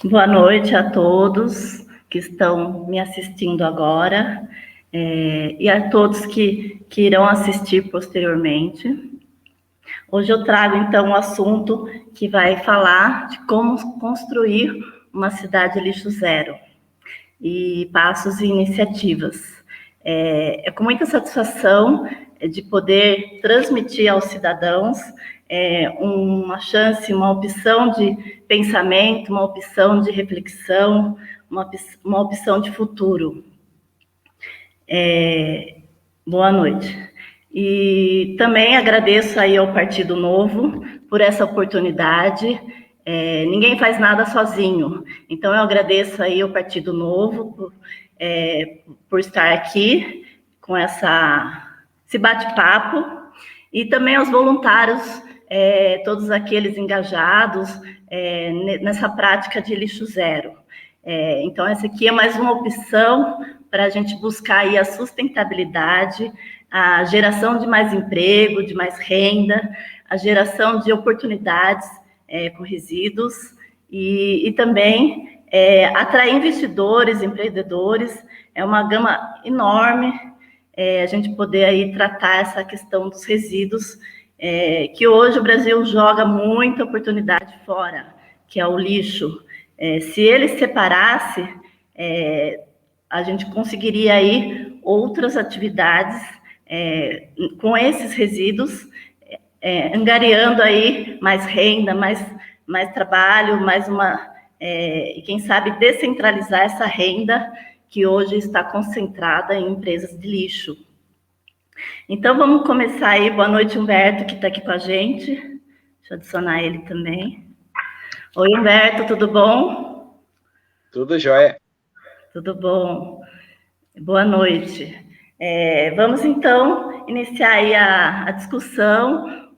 Boa noite a todos que estão me assistindo agora e a todos que irão assistir posteriormente. Hoje eu trago, então, um assunto que vai falar de como construir uma cidade lixo zero e passos e iniciativas. É com muita satisfação de poder transmitir aos cidadãos uma chance, uma opção de pensamento, uma opção de reflexão, uma opção de futuro. Boa noite. E também agradeço aí ao Partido Novo por essa oportunidade. Ninguém faz nada sozinho. Então, eu agradeço aí ao Partido Novo por estar aqui com esse bate-papo e também aos voluntários, todos aqueles engajados nessa prática de lixo zero. Então, essa aqui é mais uma opção para a gente buscar aí a sustentabilidade, a geração de mais emprego, de mais renda, a geração de oportunidades com resíduos e também atrair investidores, empreendedores. É uma gama enorme a gente poder aí tratar essa questão dos resíduos, que hoje o Brasil joga muita oportunidade fora, que é o lixo. Se ele separasse, a gente conseguiria aí outras atividades com esses resíduos, angariando aí mais renda, mais trabalho, e quem sabe descentralizar essa renda que hoje está concentrada em empresas de lixo. Então, vamos começar aí. Boa noite, Humberto, que está aqui com a gente. Deixa eu adicionar ele também. Oi, Humberto, tudo bom? Tudo jóia. Tudo bom. Boa noite. Vamos, então, iniciar aí a discussão,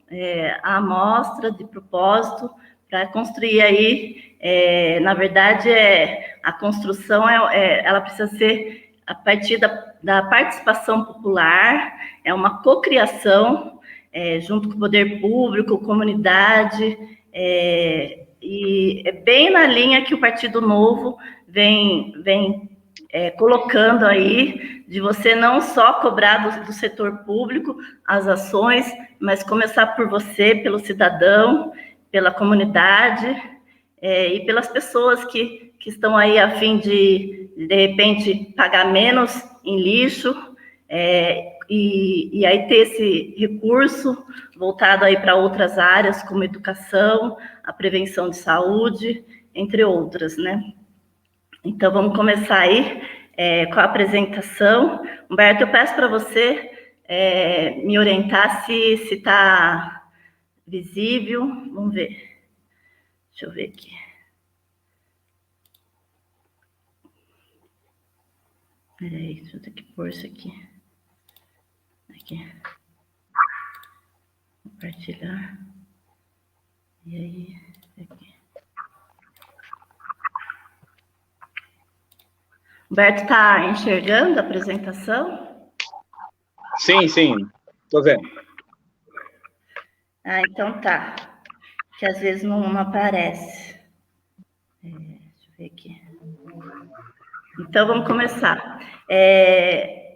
a amostra de propósito, para construir aí, na verdade, a construção, ela precisa ser a partir da participação popular, é uma cocriação, junto com o poder público, comunidade, e é bem na linha que o Partido Novo vem colocando aí, de você não só cobrar do setor público as ações, mas começar por você, pelo cidadão, pela comunidade e pelas pessoas que estão aí a fim de repente, pagar menos em lixo e aí ter esse recurso voltado aí para outras áreas, como educação, a prevenção de saúde, entre outras, né? Então, vamos começar aí com a apresentação. Humberto, eu peço para você me orientar se está visível. Vamos ver. Deixa eu ver aqui. Peraí, deixa eu ter que pôr isso aqui. Aqui. Compartilhar. E aí, aqui. Humberto, está enxergando a apresentação? Sim, estou vendo. Então tá. Que às vezes não aparece. Deixa eu ver aqui. Então, vamos começar.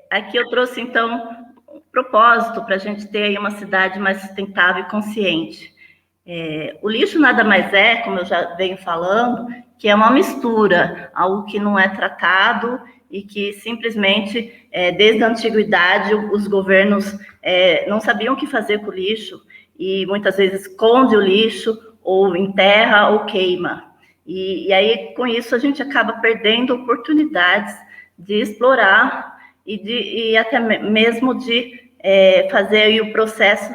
Aqui eu trouxe, então, um propósito para a gente ter aí uma cidade mais sustentável e consciente. O lixo nada mais é, como eu já venho falando, que é uma mistura, algo que não é tratado e que simplesmente, desde a antiguidade, os governos não sabiam o que fazer com o lixo e muitas vezes esconde o lixo ou enterra ou queima. E aí, com isso, a gente acaba perdendo oportunidades de explorar e até mesmo de fazer aí o processo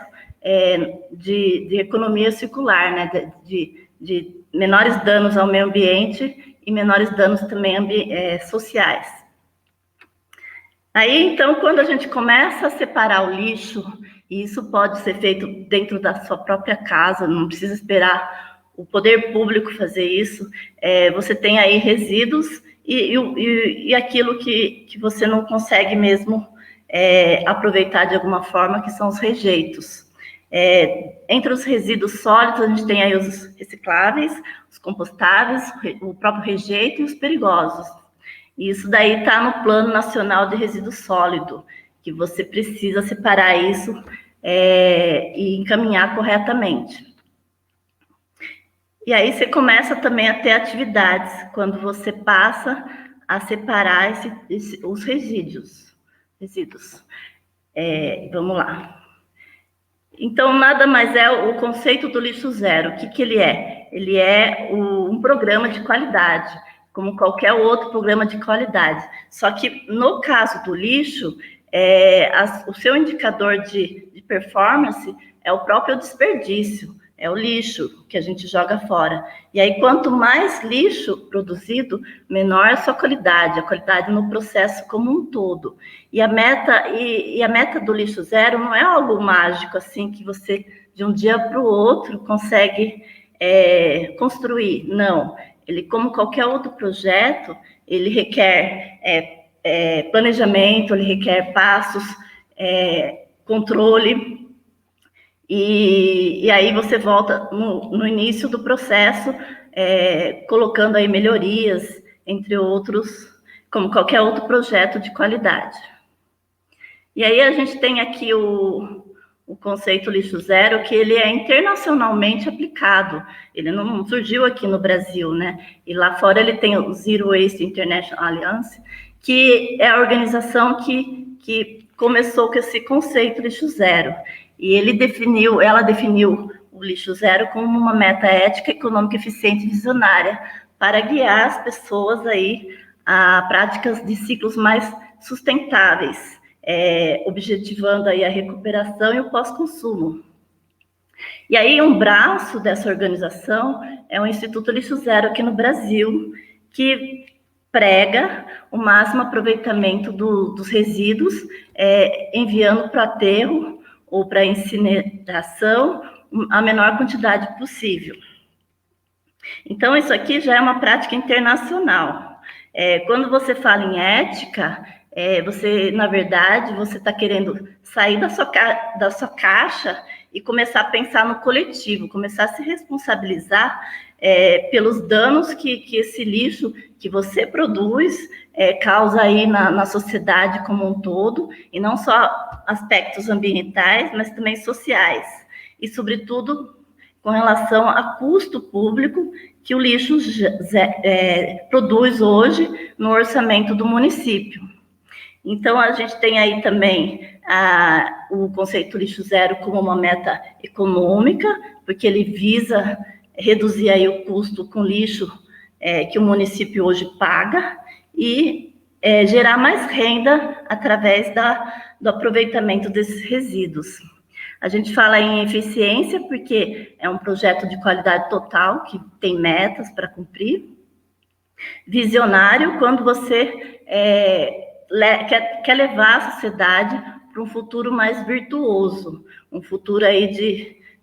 de economia circular, né? De menores danos ao meio ambiente e menores danos também sociais. Aí, então, quando a gente começa a separar o lixo, e isso pode ser feito dentro da sua própria casa, não precisa esperar o poder público fazer isso, você tem aí resíduos e aquilo que você não consegue mesmo aproveitar de alguma forma, que são os rejeitos. Entre os resíduos sólidos, a gente tem aí os recicláveis, os compostáveis, o próprio rejeito e os perigosos. E isso daí está no Plano Nacional de Resíduo Sólido, que você precisa separar isso e encaminhar corretamente. E aí você começa também a ter atividades, quando você passa a separar os resíduos. Vamos lá. Então, nada mais é o conceito do lixo zero. O que ele é? Ele é um programa de qualidade, como qualquer outro programa de qualidade. Só que, no caso do lixo, o seu indicador de performance é o próprio desperdício, é o lixo que a gente joga fora. E aí, quanto mais lixo produzido, menor a sua qualidade, a qualidade no processo como um todo. E a meta do lixo zero não é algo mágico, assim, que você, de um dia para o outro, consegue construir. Não. Ele, como qualquer outro projeto, ele requer planejamento, ele requer passos, controle. E aí você volta no início do processo, colocando aí melhorias, entre outros, como qualquer outro projeto de qualidade. E aí a gente tem aqui o conceito lixo zero, que ele é internacionalmente aplicado. Ele não surgiu aqui no Brasil, né? E lá fora ele tem o Zero Waste International Alliance, que é a organização que começou com esse conceito lixo zero. E ela definiu o lixo zero como uma meta ética, econômica, eficiente e visionária para guiar as pessoas aí a práticas de ciclos mais sustentáveis, objetivando aí a recuperação e o pós-consumo. E aí um braço dessa organização é o Instituto Lixo Zero aqui no Brasil, que prega o máximo aproveitamento dos resíduos, enviando para o aterro ou para incineração a menor quantidade possível. Então, isso aqui já é uma prática internacional. Quando você fala em ética, na verdade, você está querendo sair da sua caixa e começar a pensar no coletivo, começar a se responsabilizar pelos danos que esse lixo que você produz causa aí na sociedade como um todo, e não só aspectos ambientais, mas também sociais, e sobretudo com relação a custo público que o lixo produz hoje no orçamento do município. Então, a gente tem aí também o conceito lixo zero como uma meta econômica, porque ele visa reduzir aí o custo com lixo que o município hoje paga e gerar mais renda através do aproveitamento desses resíduos. A gente fala em eficiência porque é um projeto de qualidade total, que tem metas para cumprir. Visionário, quando você quer levar a sociedade para um futuro mais virtuoso, um futuro aí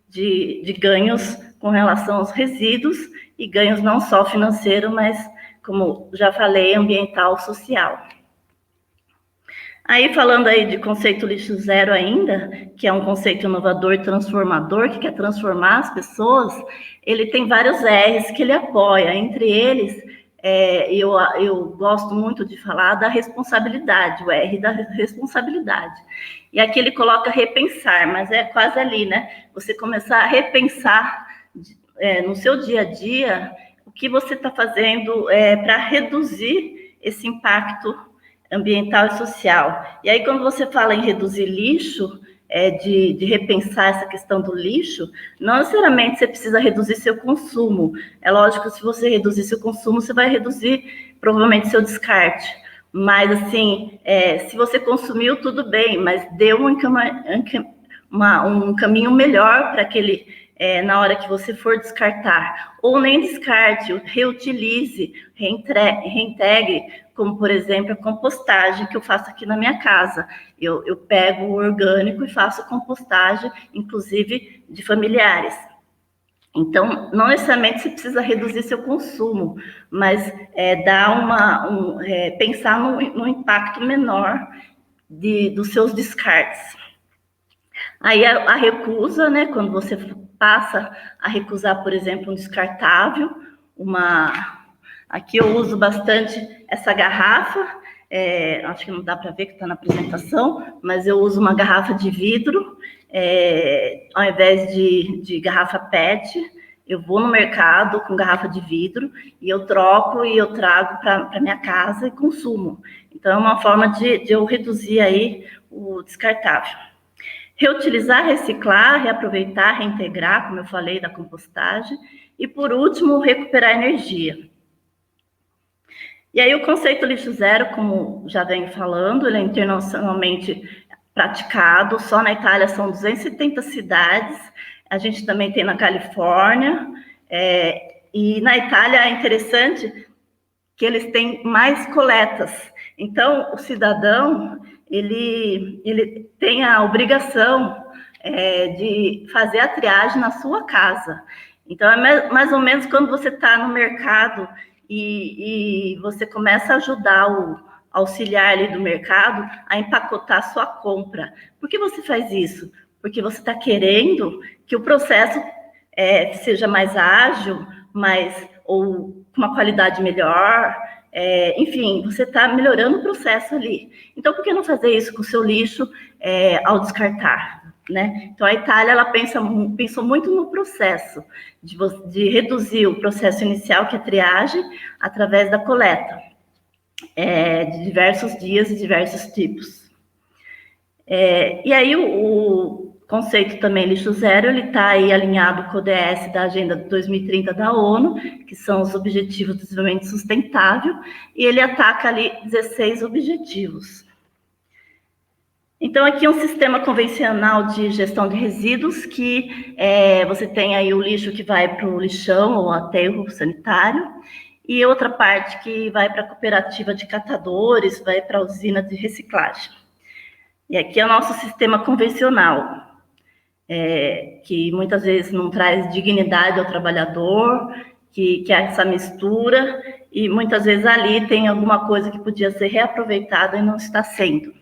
de ganhos com relação aos resíduos, e ganhos não só financeiro, mas, como já falei, ambiental, social. Aí, falando aí de conceito lixo zero ainda, que é um conceito inovador e transformador, que quer transformar as pessoas, ele tem vários R's que ele apoia. Entre eles, eu gosto muito de falar da responsabilidade, o R da responsabilidade. E aqui ele coloca repensar, mas é quase ali, né? Você começar a repensar no seu dia a dia o que você está fazendo para reduzir esse impacto ambiental e social. E aí, quando você fala em reduzir lixo, de repensar essa questão do lixo, não necessariamente você precisa reduzir seu consumo. É lógico que se você reduzir seu consumo, você vai reduzir provavelmente seu descarte. Mas, assim, se você consumiu, tudo bem, mas dê um caminho melhor para aquele, na hora que você for descartar. Ou nem descarte, reutilize, reintegre, como, por exemplo, a compostagem que eu faço aqui na minha casa. Eu pego o orgânico e faço compostagem, inclusive de familiares. Então, não necessariamente você precisa reduzir seu consumo, mas pensar no impacto menor dos seus descartes. Aí a recusa, né, quando você passa a recusar, por exemplo, um descartável, aqui eu uso bastante essa garrafa, acho que não dá para ver que está na apresentação, mas eu uso uma garrafa de vidro, ao invés de garrafa PET, eu vou no mercado com garrafa de vidro e eu troco e eu trago para minha casa e consumo. Então, é uma forma de eu reduzir aí o descartável. Reutilizar, reciclar, reaproveitar, reintegrar, como eu falei, da compostagem. E, por último, recuperar energia. E aí, o conceito lixo zero, como já venho falando, ele é internacionalmente praticado. Só na Itália são 270 cidades. A gente também tem na Califórnia. E na Itália é interessante que eles têm mais coletas. Então, o cidadão, ele tem a obrigação de fazer a triagem na sua casa. Então, é mais ou menos quando você está no mercado e você começa a ajudar o auxiliar ali do mercado a empacotar a sua compra. Por que você faz isso? Porque você está querendo que o processo seja mais ágil, ou com uma qualidade melhor, enfim, você está melhorando o processo ali. Então, por que não fazer isso com o seu lixo ao descartar? Né? Então, a Itália ela pensou muito no processo, de reduzir o processo inicial, que é a triagem, através da coleta, de diversos dias e diversos tipos. E aí, o conceito também lixo zero, ele está aí alinhado com o ODS da Agenda 2030 da ONU, que são os Objetivos de Desenvolvimento Sustentável, e ele ataca ali 16 objetivos. Então, aqui é um sistema convencional de gestão de resíduos, que você tem aí o lixo que vai para o lixão ou aterro sanitário, e outra parte que vai para a cooperativa de catadores, vai para a usina de reciclagem. E aqui é o nosso sistema convencional, que muitas vezes não traz dignidade ao trabalhador, que é essa mistura, e muitas vezes ali tem alguma coisa que podia ser reaproveitada e não está sendo.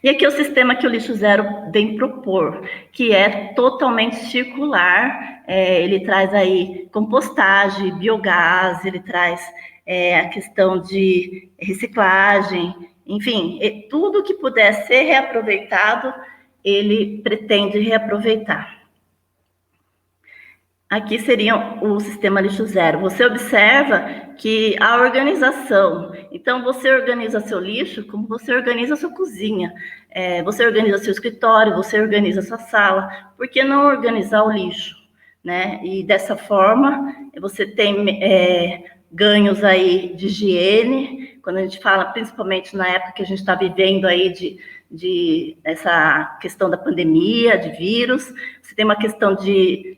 E aqui é o sistema que o lixo zero vem propor, que é totalmente circular, ele traz aí compostagem, biogás, ele traz a questão de reciclagem, enfim, tudo que puder ser reaproveitado, ele pretende reaproveitar. Aqui seria o sistema lixo zero. Você observa que a organização, então você organiza seu lixo como você organiza a sua cozinha, você organiza seu escritório, você organiza sua sala, por que não organizar o lixo, né? E dessa forma, você tem ganhos aí de higiene, quando a gente fala, principalmente na época que a gente está vivendo aí de essa questão da pandemia, de vírus, você tem uma questão de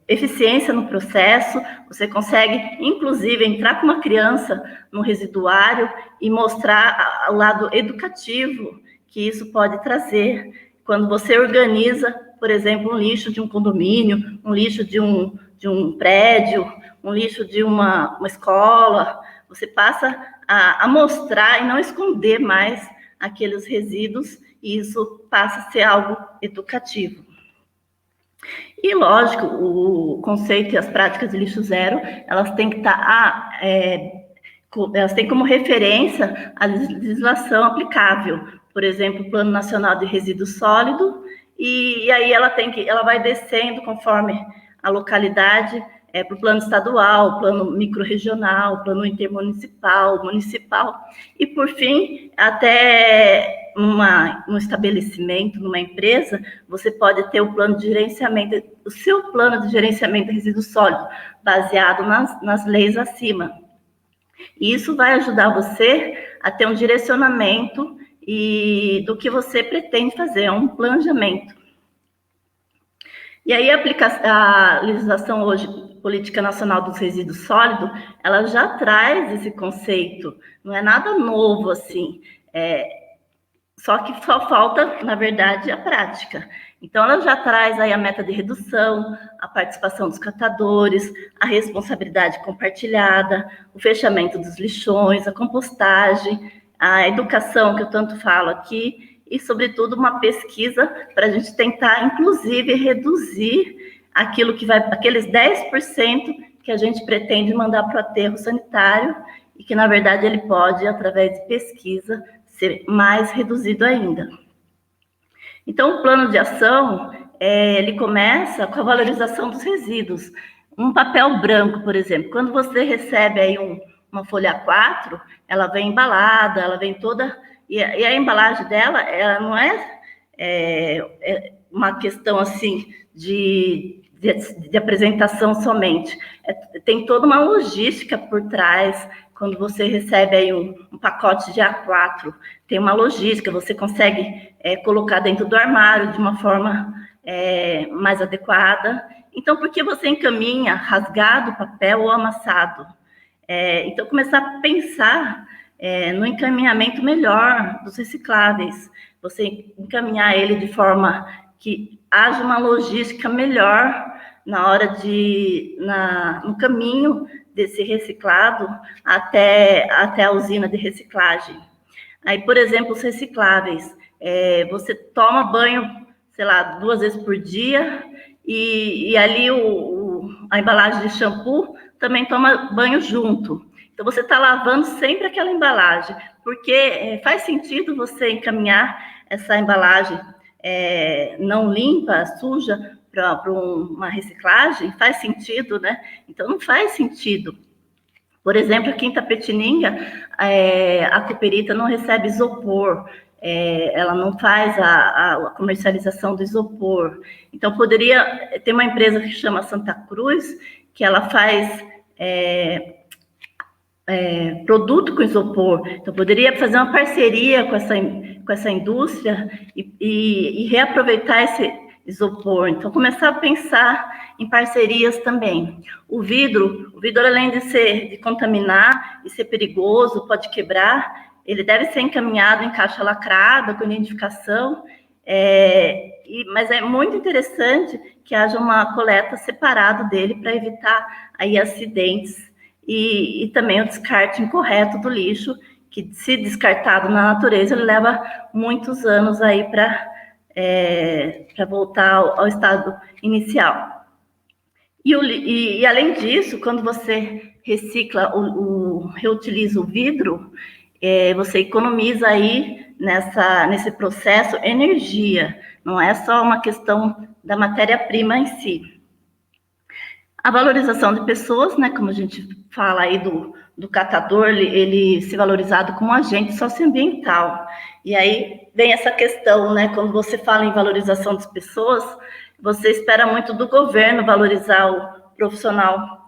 eficiência no processo, você consegue, inclusive, entrar com uma criança no residuário e mostrar o lado educativo que isso pode trazer quando você organiza, por exemplo, um lixo de um condomínio, um lixo de um prédio, um lixo de uma escola, você passa a mostrar e não esconder mais aqueles resíduos, e isso passa a ser algo educativo. E, lógico, o conceito e as práticas de lixo zero, elas têm que estar, elas têm como referência a legislação aplicável, por exemplo, o Plano Nacional de Resíduo Sólido, e aí ela vai descendo conforme a localidade, para o plano estadual, plano microrregional, plano intermunicipal, municipal, e, por fim, até um estabelecimento, numa empresa, você pode ter o plano de gerenciamento, o seu plano de gerenciamento de resíduo sólido, baseado nas leis acima. E isso vai ajudar você a ter um direcionamento do que você pretende fazer, um planejamento. E aí a legislação hoje, Política Nacional dos Resíduos Sólidos, ela já traz esse conceito, não é nada novo assim, só que só falta, na verdade, a prática. Então, ela já traz aí a meta de redução, a participação dos catadores, a responsabilidade compartilhada, o fechamento dos lixões, a compostagem, a educação, que eu tanto falo aqui, e, sobretudo, uma pesquisa para a gente tentar, inclusive, reduzir aqueles 10% que a gente pretende mandar para o aterro sanitário e que, na verdade, ele pode, através de pesquisa, ser mais reduzido ainda. Então, o plano de ação, ele começa com a valorização dos resíduos. Um papel branco, por exemplo, quando você recebe aí uma folha A4, ela vem embalada, ela vem toda... E a embalagem dela, ela não é uma questão, assim, de apresentação somente. Tem toda uma logística por trás. Quando você recebe aí um pacote de A4, tem uma logística, você consegue colocar dentro do armário de uma forma mais adequada. Então, por que você encaminha rasgado o papel ou amassado? Então, começar a pensar no encaminhamento melhor dos recicláveis. Você encaminhar ele de forma que haja uma logística melhor na hora no caminho desse reciclado até a usina de reciclagem. Aí, por exemplo, os recicláveis. Você toma banho, sei lá, 2 vezes por dia, e ali a embalagem de shampoo também toma banho junto. Então, você está lavando sempre aquela embalagem, porque faz sentido você encaminhar essa embalagem não limpa, suja, para uma reciclagem? Faz sentido, né? Então, não faz sentido. Por exemplo, aqui em Itapetininga, a Cooperita não recebe isopor, ela não faz a comercialização do isopor. Então, poderia ter uma empresa que chama Santa Cruz, que ela faz produto com isopor. Então, poderia fazer uma parceria com essa indústria e reaproveitar esse isopor. Então, começar a pensar em parcerias também. O vidro, além de contaminar e ser perigoso, pode quebrar, ele deve ser encaminhado em caixa lacrada, com identificação, mas é muito interessante que haja uma coleta separada dele para evitar aí acidentes e também o descarte incorreto do lixo, que, se descartado na natureza, ele leva muitos anos aí para voltar ao estado inicial. E além disso, quando você recicla reutiliza o vidro, você economiza aí nesse processo energia, não é só uma questão da matéria-prima em si. A valorização de pessoas, né, como a gente fala aí do catador, ele ser valorizado como agente socioambiental. E aí vem essa questão, né, quando você fala em valorização das pessoas, você espera muito do governo valorizar o profissional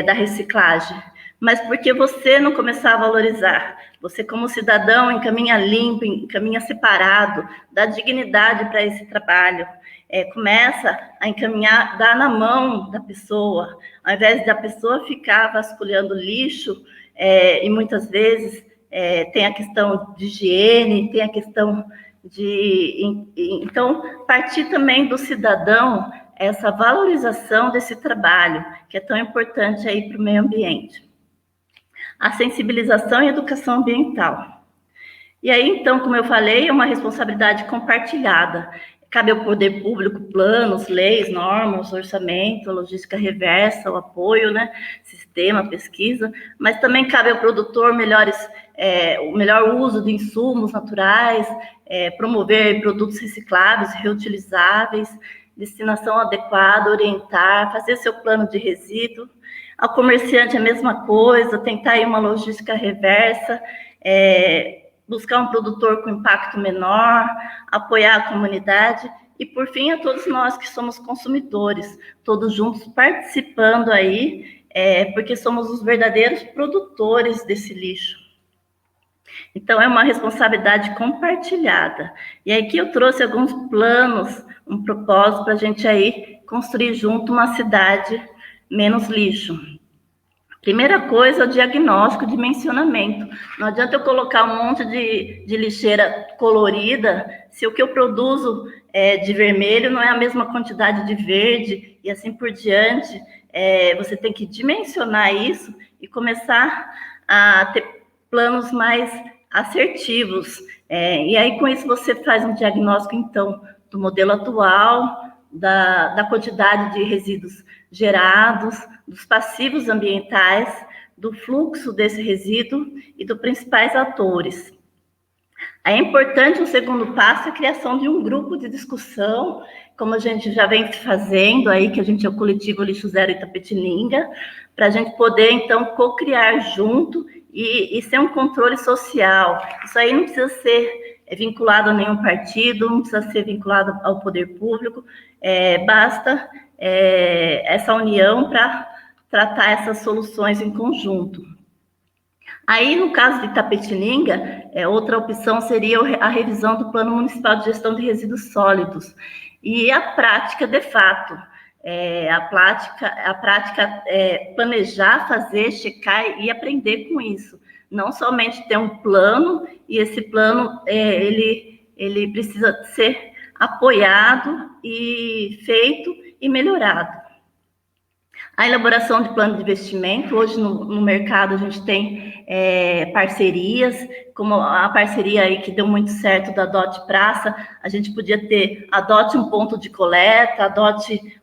da reciclagem. Mas por que você não começar a valorizar? Você, como cidadão, encaminha limpo, encaminha separado, dá dignidade para esse trabalho. Começa a encaminhar, dá na mão da pessoa, ao invés da pessoa ficar vasculhando lixo, e muitas vezes tem a questão de higiene, tem a questão Então, partir também do cidadão, essa valorização desse trabalho, que é tão importante aí para o meio ambiente. A sensibilização e educação ambiental. E aí, então, como eu falei, é uma responsabilidade compartilhada. Cabe ao poder público planos, leis, normas, orçamento, logística reversa, o apoio, né, sistema, pesquisa, mas também cabe ao produtor o melhor uso de insumos naturais, promover produtos recicláveis, reutilizáveis, destinação adequada, orientar, fazer seu plano de resíduo. Ao comerciante a mesma coisa, tentar aí uma logística reversa, buscar um produtor com impacto menor, apoiar a comunidade e, por fim, a todos nós que somos consumidores, todos juntos participando aí, porque somos os verdadeiros produtores desse lixo. Então, é uma responsabilidade compartilhada. E aqui eu trouxe alguns planos, um propósito para a gente aí construir junto uma cidade menos lixo. Primeira coisa, o diagnóstico, dimensionamento. Não adianta eu colocar um monte de lixeira colorida, se o que eu produzo de vermelho não é a mesma quantidade de verde, e assim por diante. Você tem que dimensionar isso e começar a ter planos mais assertivos. E aí, com isso, você faz um diagnóstico, então, do modelo atual, da quantidade de resíduos gerados, dos passivos ambientais, do fluxo desse resíduo e dos principais atores. É importante, um segundo passo, a criação de um grupo de discussão, como a gente já vem fazendo aí, que a gente é o coletivo Lixo Zero Itapetininga, para a gente poder, então, co-criar junto e ser um controle social. Isso aí não precisa ser vinculado a nenhum partido, não precisa ser vinculado ao poder público, basta essa união para tratar essas soluções em conjunto. Aí, no caso de Itapetininga, outra opção seria a revisão do Plano Municipal de Gestão de Resíduos Sólidos. E a prática, de fato, a prática é planejar, fazer, checar e aprender com isso. Não somente ter um plano, e esse plano, ele precisa ser apoiado e feito e melhorado. A elaboração de plano de investimento, hoje no mercado a gente tem parcerias, como a parceria aí que deu muito certo da Adote Praça, a gente podia ter, adote um ponto de coleta, adote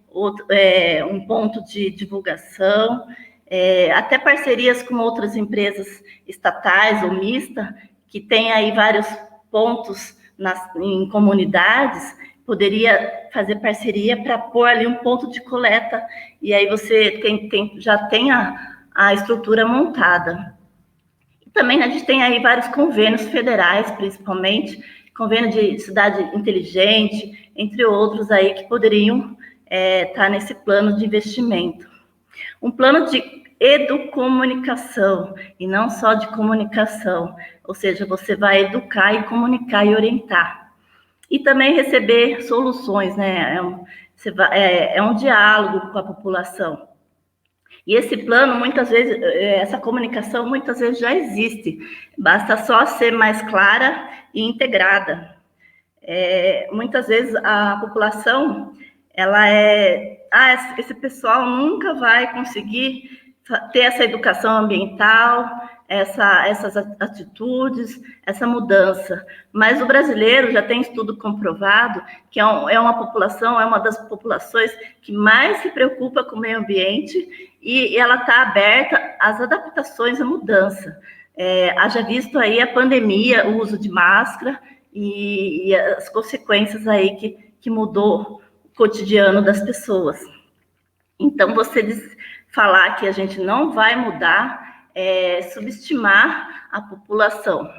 um ponto de divulgação, até parcerias com outras empresas estatais ou mistas, que tem aí vários pontos em comunidades, poderia fazer parceria para pôr ali um ponto de coleta, e aí você já tem a estrutura montada. E também a gente tem aí vários convênios federais, principalmente, convênio de cidade inteligente, entre outros aí que poderiam estar nesse plano de investimento. Um plano de educomunicação, e não só de comunicação, ou seja, você vai educar e comunicar e orientar. E também receber soluções, né? É um diálogo com a população. E esse plano, muitas vezes, essa comunicação, muitas vezes já existe. Basta só ser mais clara e integrada. Muitas vezes a população, esse pessoal nunca vai conseguir ter essa educação ambiental, essas atitudes, essa mudança. Mas o brasileiro já tem estudo comprovado que é uma das populações que mais se preocupa com o meio ambiente e ela está aberta às adaptações à mudança. Haja visto aí a pandemia, o uso de máscara e as consequências aí que mudou o cotidiano das pessoas. Então, falar que a gente não vai mudar subestimar a população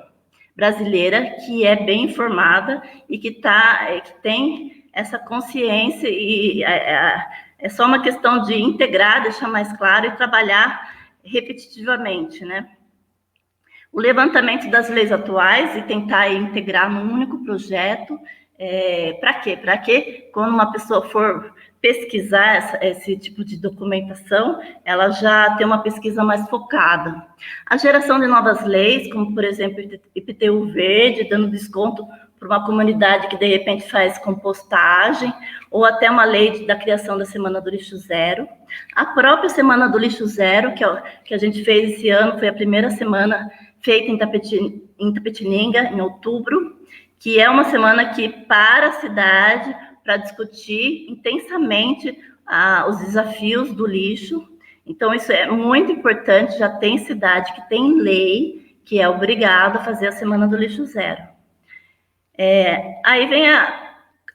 brasileira, que é bem informada e que tem essa consciência, e é só uma questão de integrar, deixar mais claro e trabalhar repetitivamente, né? O levantamento das leis atuais e tentar integrar num único projeto. Para quê? Para que, quando uma pessoa for pesquisar esse tipo de documentação, ela já tem uma pesquisa mais focada. A geração de novas leis, como, por exemplo, IPTU verde, dando desconto para uma comunidade que, de repente, faz compostagem, ou até uma lei da criação da Semana do Lixo Zero. A própria Semana do Lixo Zero, que a gente fez esse ano, foi a primeira semana feita em Itapetininga, em outubro, que é uma semana que para a cidade para discutir intensamente os desafios do lixo. Então, isso é muito importante, já tem cidade que tem lei, que é obrigado a fazer a Semana do Lixo Zero. Aí vem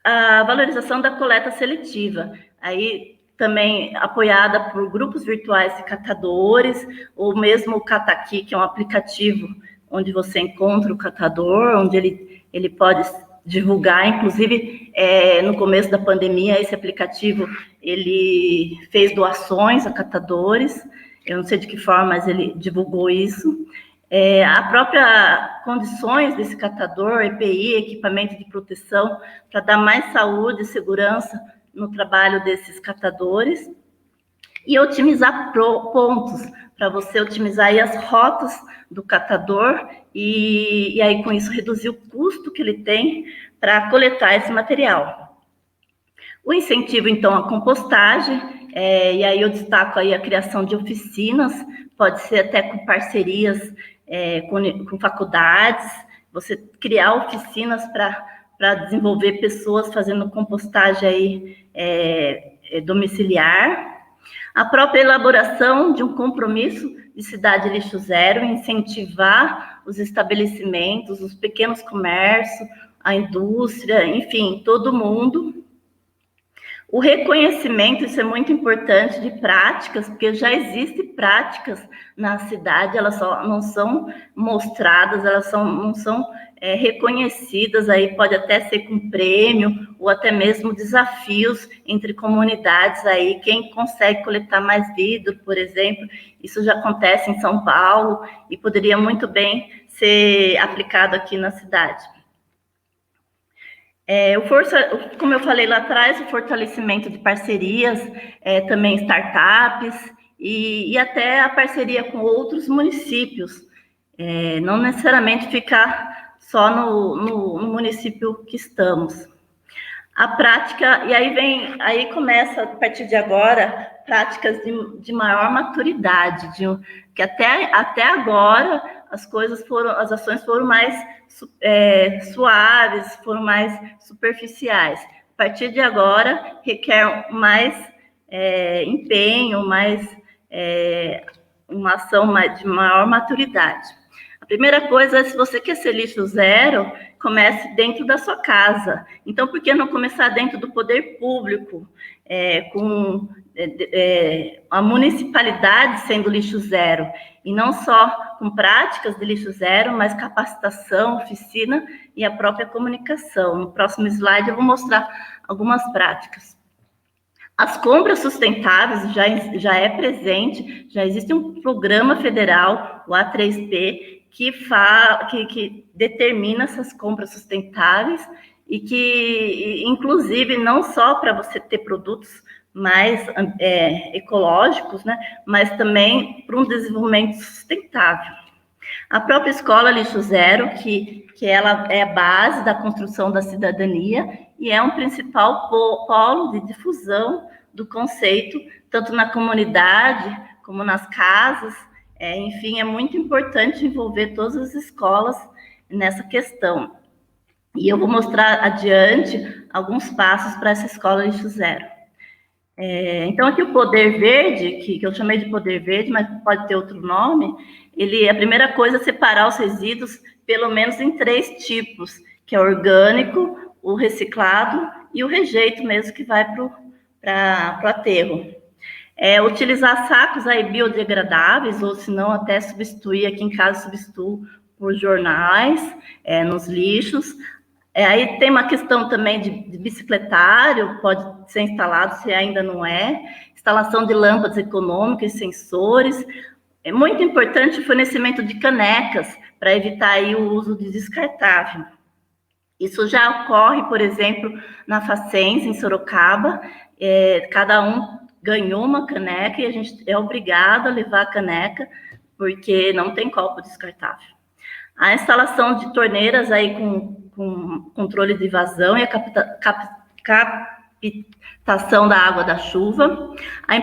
a valorização da coleta seletiva, aí também apoiada por grupos virtuais de catadores, ou mesmo o Cataqui, que é um aplicativo onde você encontra o catador, onde ele pode divulgar. Inclusive, no começo da pandemia, esse aplicativo, ele fez doações a catadores, eu não sei de que forma, mas ele divulgou isso. A própria condições desse catador, EPI, equipamento de proteção, para dar mais saúde e segurança no trabalho desses catadores, e otimizar pontos, para você otimizar aí as rotas do catador, e aí com isso reduzir o custo que ele tem para coletar esse material. O incentivo, então, à compostagem, e aí eu destaco aí a criação de oficinas, pode ser até com parcerias com faculdades, você criar oficinas para desenvolver pessoas fazendo compostagem aí, domiciliar. A própria elaboração de um compromisso de cidade lixo zero, incentivar os estabelecimentos, os pequenos comércios, a indústria, enfim, todo mundo. O reconhecimento, isso é muito importante, de práticas, porque já existem práticas na cidade, elas só não são mostradas, elas não são reconhecidas, aí pode até ser com prêmio, ou até mesmo desafios entre comunidades, aí quem consegue coletar mais vidro, por exemplo, isso já acontece em São Paulo, e poderia muito bem ser aplicado aqui na cidade. Como eu falei lá atrás, o fortalecimento de parcerias, também startups, e até a parceria com outros municípios, não necessariamente ficar só no município que estamos. A prática, e aí começa, a partir de agora, práticas de maior maturidade, que até agora as ações foram mais suaves, foram mais superficiais. A partir de agora, requer mais empenho, uma ação de maior maturidade. A primeira coisa é, se você quer ser lixo zero, comece dentro da sua casa. Então, por que não começar dentro do poder público, com a municipalidade sendo lixo zero, e não só com práticas de lixo zero, mas capacitação, oficina e a própria comunicação. No próximo slide eu vou mostrar algumas práticas. As compras sustentáveis já é presente, já existe um programa federal, o A3P, que determina essas compras sustentáveis e que, inclusive, não só para você ter produtos mais ecológicos, né, mas também para um desenvolvimento sustentável. A própria Escola Lixo Zero, que ela é a base da construção da cidadania e é um principal polo de difusão do conceito, tanto na comunidade como nas casas. Enfim, é muito importante envolver todas as escolas nessa questão. E eu vou mostrar adiante alguns passos para essa Escola Lixo Zero. Então, aqui o poder verde, que eu chamei de poder verde, mas pode ter outro nome, a primeira coisa é separar os resíduos pelo menos em 3 tipos, que é o orgânico, o reciclado e o rejeito mesmo, que vai para o aterro. Utilizar sacos aí biodegradáveis, ou se não até substituir, aqui em casa substituo por jornais, nos lixos. Aí tem uma questão também de bicicletário, pode ser instalado, se ainda não é. Instalação de lâmpadas econômicas, sensores. É muito importante o fornecimento de canecas, para evitar aí o uso de descartável. Isso já ocorre, por exemplo, na Facens, em Sorocaba. Cada um ganhou uma caneca e a gente é obrigado a levar a caneca, porque não tem copo descartável. A instalação de torneiras aí com controle de vazão e a captação da água da chuva, a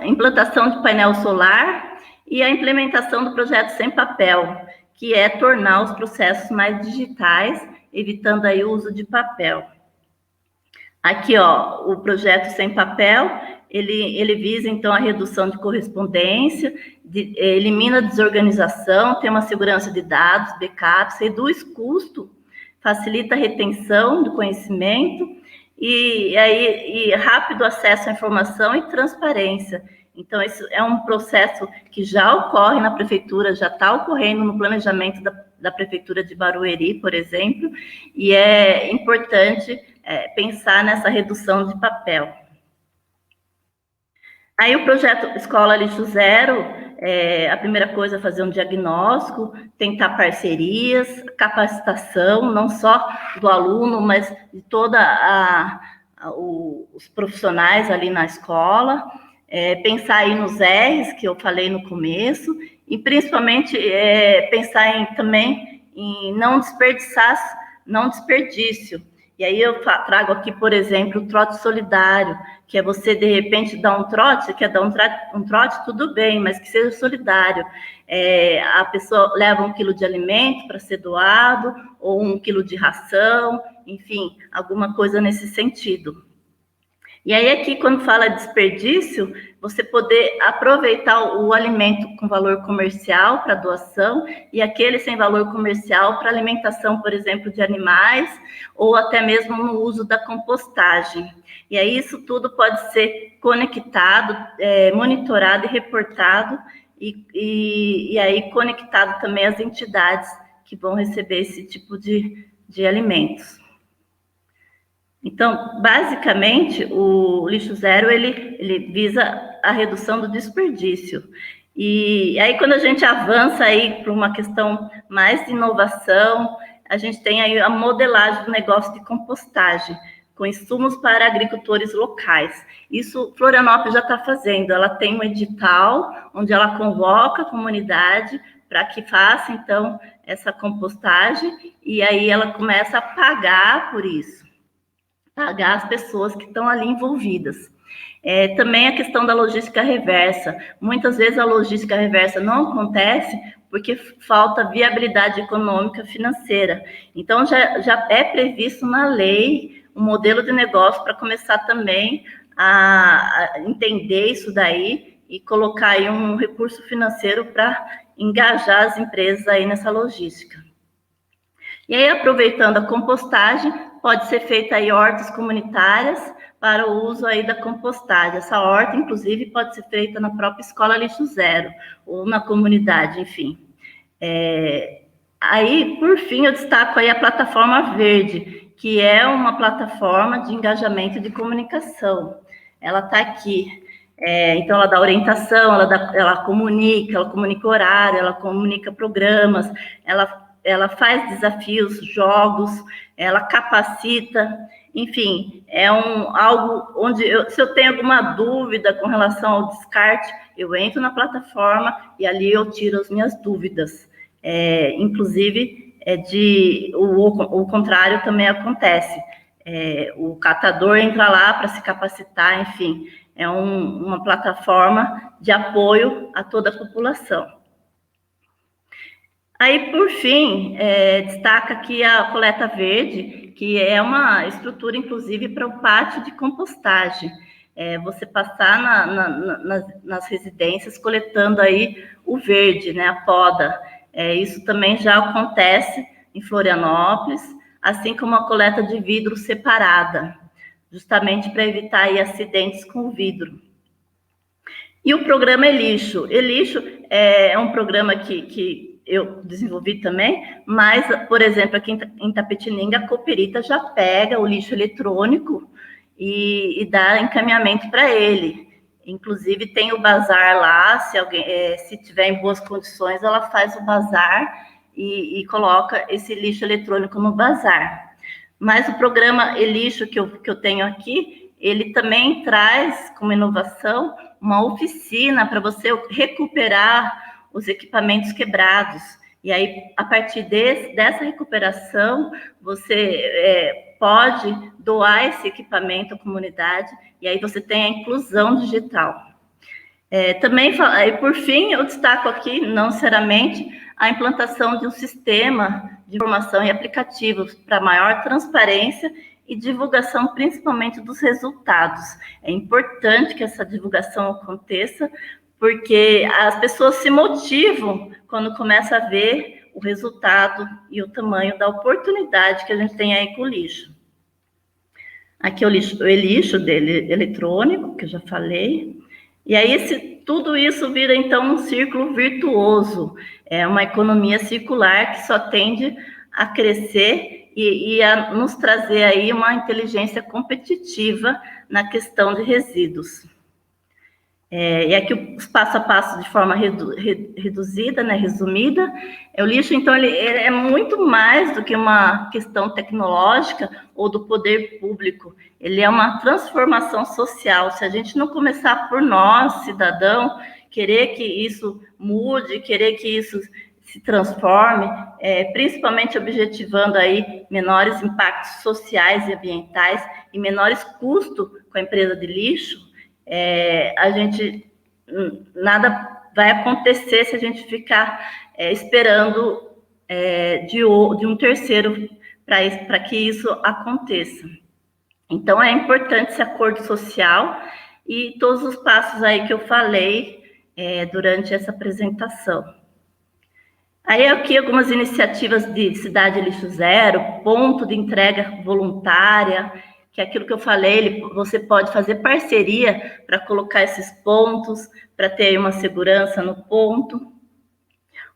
implantação de painel solar e a implementação do projeto Sem Papel, que é tornar os processos mais digitais, evitando aí o uso de papel. Aqui, ó, o projeto Sem Papel, ele visa, então, a redução de correspondência, elimina a desorganização, tem uma segurança de dados, backups, reduz custo, facilita a retenção do conhecimento e rápido acesso à informação e transparência. Então, isso é um processo que já ocorre na prefeitura, já está ocorrendo no planejamento da prefeitura de Barueri, por exemplo, e é importante pensar nessa redução de papel. Aí o projeto Escola Lixo Zero, a primeira coisa é fazer um diagnóstico, tentar parcerias, capacitação, não só do aluno, mas de toda os profissionais ali na escola, pensar aí nos R's, que eu falei no começo, e principalmente pensar também em não desperdício, E aí eu trago aqui, por exemplo, o trote solidário, que é você, de repente, dar um trote, você quer dar um trote, tudo bem, mas que seja solidário. A pessoa leva 1 quilo de alimento para ser doado, ou 1 quilo de ração, enfim, alguma coisa nesse sentido. E aí aqui, quando fala desperdício, você poder aproveitar o alimento com valor comercial para doação e aquele sem valor comercial para alimentação, por exemplo, de animais, ou até mesmo no uso da compostagem. E aí isso tudo pode ser conectado, monitorado e reportado, e aí conectado também às entidades que vão receber esse tipo de alimentos. Então, basicamente, o lixo zero, ele visa a redução do desperdício. E aí, quando a gente avança aí para uma questão mais de inovação, a gente tem aí a modelagem do negócio de compostagem, com insumos para agricultores locais. Isso Florianópolis já está fazendo. Ela tem um edital onde ela convoca a comunidade para que faça, então, essa compostagem, e aí ela começa a pagar por isso. Pagar as pessoas que estão ali envolvidas. Também a questão da logística reversa. Muitas vezes a logística reversa não acontece porque falta viabilidade econômica financeira. Então, já é previsto na lei um modelo de negócio para começar também a entender isso daí e colocar aí um recurso financeiro para engajar as empresas aí nessa logística. E aí, aproveitando a compostagem, pode ser feita aí hortas comunitárias para o uso aí da compostagem. Essa horta, inclusive, pode ser feita na própria escola Lixo Zero, ou na comunidade, enfim. Aí, por fim, eu destaco aí a plataforma verde, que é uma plataforma de engajamento de comunicação. Ela está aqui. Então, ela dá orientação, ela comunica horário, ela comunica programas, ela faz desafios, jogos, ela capacita, enfim, é algo onde, se eu tenho alguma dúvida com relação ao descarte, eu entro na plataforma e ali eu tiro as minhas dúvidas. Inclusive, o contrário também acontece. O catador entra lá para se capacitar, enfim, é uma plataforma de apoio a toda a população. Aí, por fim, destaca aqui a coleta verde, que é uma estrutura, inclusive, para o pátio de compostagem. Você passar nas residências coletando aí o verde, né, a poda. Isso também já acontece em Florianópolis, assim como a coleta de vidro separada, justamente para evitar aí acidentes com o vidro. E o programa Elixo. Elixo é um programa que eu desenvolvi também, mas, por exemplo, aqui em Tapetininga, a Cooperita já pega o lixo eletrônico e dá encaminhamento para ele. Inclusive, tem o bazar lá, se tiver em boas condições, ela faz o bazar e coloca esse lixo eletrônico no bazar. Mas o programa Elixo que eu tenho aqui, ele também traz, como inovação, uma oficina para você recuperar os equipamentos quebrados. E aí, a partir dessa recuperação, você pode doar esse equipamento à comunidade, e aí você tem a inclusão digital. Também, por fim, eu destaco aqui, não necessariamente, a implantação de um sistema de informação e aplicativos para maior transparência e divulgação, principalmente dos resultados. É importante que essa divulgação aconteça, porque as pessoas se motivam quando começam a ver o resultado e o tamanho da oportunidade que a gente tem aí com o lixo. Aqui é o lixo dele eletrônico, que eu já falei. E aí, tudo isso vira, então, um círculo virtuoso. É uma economia circular que só tende a crescer e a nos trazer aí uma inteligência competitiva na questão de resíduos. E aqui os passo a passo de forma reduzida, né, resumida. O lixo, então, ele é muito mais do que uma questão tecnológica ou do poder público. Ele é uma transformação social. Se a gente não começar por nós, cidadão, querer que isso mude, querer que isso se transforme, principalmente objetivando aí menores impactos sociais e ambientais e menores custos com a empresa de lixo, nada vai acontecer se a gente ficar esperando de um terceiro para que isso aconteça. Então, é importante esse acordo social e todos os passos aí que eu falei durante essa apresentação. Aí aqui algumas iniciativas de Cidade Lixo Zero, ponto de entrega voluntária, que é aquilo que eu falei, você pode fazer parceria para colocar esses pontos, para ter uma segurança no ponto.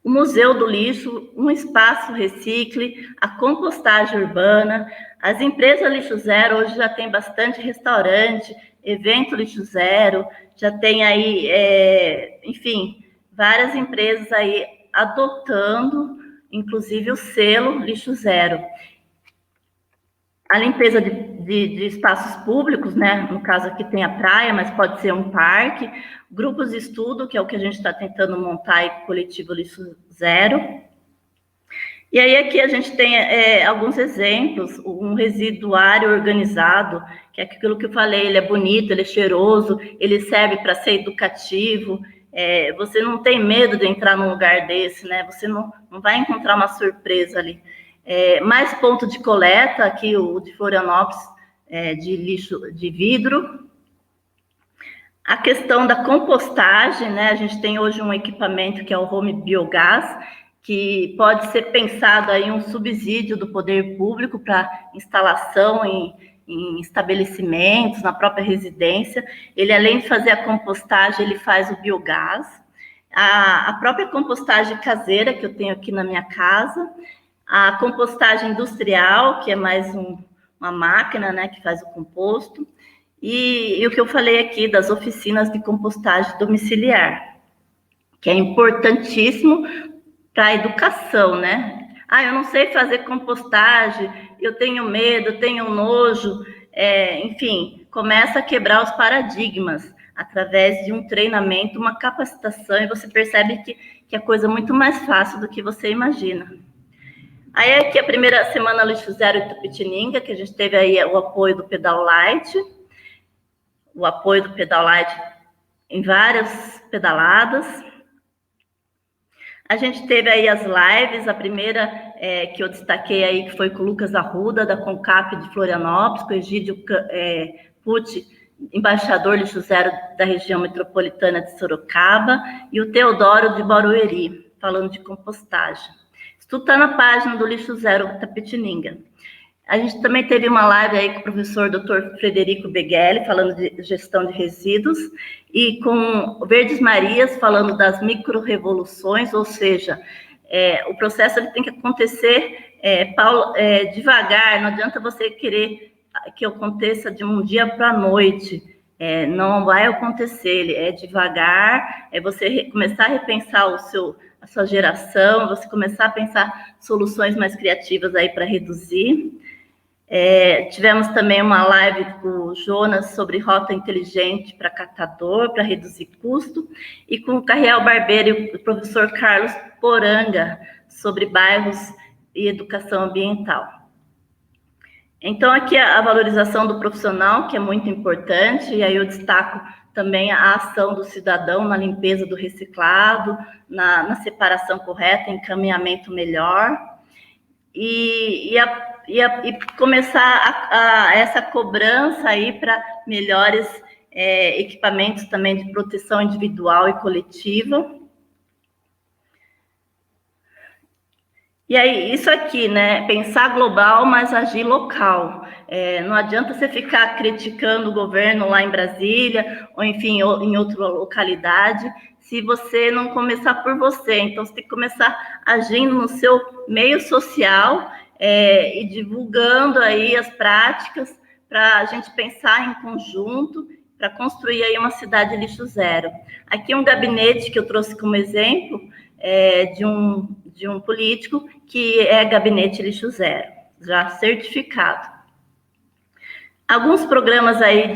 O Museu do Lixo, um espaço recicle, a compostagem urbana. As empresas Lixo Zero hoje já tem bastante restaurante, evento Lixo Zero, já tem aí, enfim, várias empresas aí adotando, inclusive, o selo Lixo Zero. A limpeza de espaços públicos, né? No caso aqui tem a praia, mas pode ser um parque. Grupos de estudo, que é o que a gente está tentando montar aí com o coletivo Lixo Zero. E aí aqui a gente tem alguns exemplos, um residuário organizado, que é aquilo que eu falei, ele é bonito, ele é cheiroso, ele serve para ser educativo. Você não tem medo de entrar num lugar desse, né? Você não vai encontrar uma surpresa ali. Mais ponto de coleta, aqui o de Florianópolis, de lixo de vidro. A questão da compostagem, né? A gente tem hoje um equipamento que é o Home Biogás, que pode ser pensado aí um subsídio do poder público para instalação em estabelecimentos, na própria residência. Ele, além de fazer a compostagem, ele faz o biogás. A própria compostagem caseira, que eu tenho aqui na minha casa. A compostagem industrial, que é mais uma máquina, né, que faz o composto. E o que eu falei aqui das oficinas de compostagem domiciliar, que é importantíssimo para a educação, né? Eu não sei fazer compostagem, eu tenho medo, eu tenho nojo, enfim, começa a quebrar os paradigmas através de um treinamento, uma capacitação, e você percebe que é coisa muito mais fácil do que você imagina. Aí aqui a primeira semana Lixo Zero Itapetininga, que a gente teve aí o apoio do Pedal Light, em várias pedaladas. A gente teve aí as lives, a primeira que eu destaquei aí, que foi com o Lucas Arruda, da CONCAP de Florianópolis, com o Egídio Pucci, embaixador Lixo Zero da região metropolitana de Sorocaba, e o Teodoro de Barueri, falando de compostagem. Isso tudo está na página do Lixo Zero Itapetininga. A gente também teve uma live aí com o professor Dr. Frederico Beghelli, falando de gestão de resíduos, e com o Verdes Marias, falando das micro-revoluções, ou seja, o processo ele tem que acontecer devagar, não adianta você querer que aconteça de um dia para a noite, não vai acontecer, é devagar, você começar a repensar a sua geração, você começar a pensar soluções mais criativas aí para reduzir. Tivemos também uma live com o Jonas sobre rota inteligente para catador, para reduzir custo, e com o Carriel Barbeiro e o professor Carlos Poranga sobre bairros e educação ambiental. Então, aqui a valorização do profissional, que é muito importante, e aí eu destaco também a ação do cidadão na limpeza do reciclado, na separação correta, encaminhamento melhor, e começar essa cobrança aí para melhores equipamentos também de proteção individual e coletiva. E aí, isso aqui, né? Pensar global, mas agir local. Não adianta você ficar criticando o governo lá em Brasília, ou enfim, em outra localidade, se você não começar por você. Então, você tem que começar agindo no seu meio social e divulgando aí as práticas para a gente pensar em conjunto, para construir aí uma cidade lixo zero. Aqui um gabinete que eu trouxe como exemplo de um político que é gabinete lixo zero, já certificado. Alguns programas aí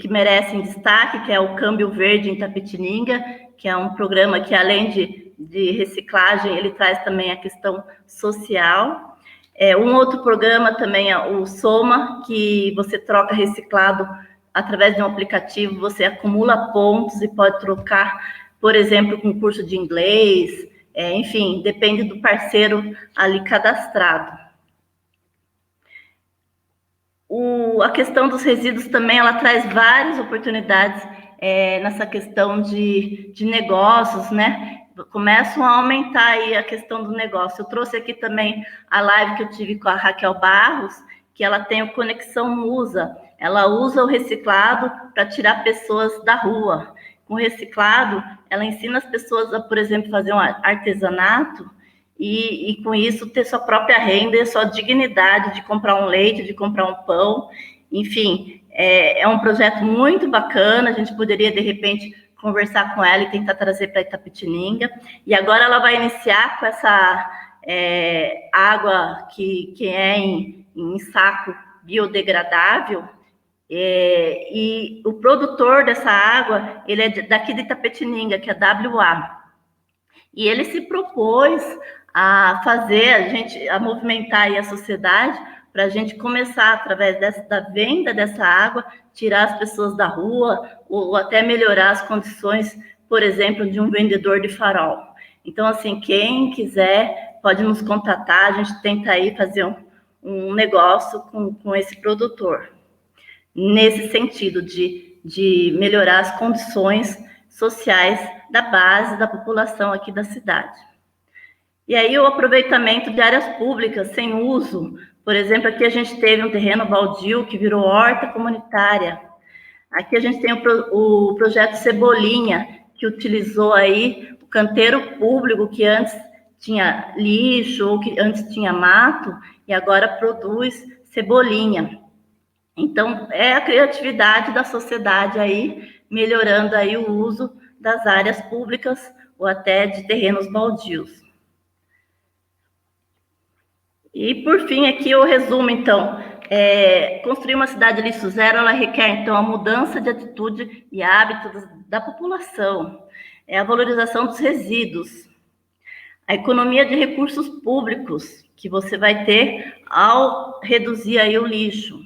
que merecem destaque, que é o Câmbio Verde em Itapetininga, que é um programa que, além de reciclagem, ele traz também a questão social. Um outro programa também é o Soma, que você troca reciclado através de um aplicativo, você acumula pontos e pode trocar, por exemplo, com curso de inglês, enfim, depende do parceiro ali cadastrado. A questão dos resíduos também, ela traz várias oportunidades nessa questão de negócios, né? Começam a aumentar aí a questão do negócio. Eu trouxe aqui também a live que eu tive com a Raquel Barros, que ela tem o Conexão Musa. Ela usa o reciclado para tirar pessoas da rua. Com o reciclado, ela ensina as pessoas a, por exemplo, fazer um artesanato, e com isso ter sua própria renda e sua dignidade de comprar um leite, de comprar um pão, enfim, é um projeto muito bacana, a gente poderia, de repente, conversar com ela e tentar trazer para Itapetininga, e agora ela vai iniciar com essa água que é em saco biodegradável, e o produtor dessa água, ele é daqui de Itapetininga, que é WA, e ele se propôs a fazer, a movimentar aí a sociedade para a gente começar, através da venda dessa água, tirar as pessoas da rua ou até melhorar as condições, por exemplo, de um vendedor de farol. Então, assim, quem quiser pode nos contatar, a gente tenta aí fazer um negócio com esse produtor, nesse sentido de melhorar as condições sociais da base da população aqui da cidade. E aí o aproveitamento de áreas públicas sem uso, por exemplo, aqui a gente teve um terreno baldio que virou horta comunitária. Aqui a gente tem o projeto Cebolinha, que utilizou aí o canteiro público, que antes tinha lixo, ou que antes tinha mato, e agora produz cebolinha. Então, é a criatividade da sociedade aí, melhorando aí o uso das áreas públicas ou até de terrenos baldios. E, por fim, aqui eu resumo, então, construir uma cidade lixo zero, ela requer, então, a mudança de atitude e hábitos da população, a valorização dos resíduos, a economia de recursos públicos, que você vai ter ao reduzir aí o lixo,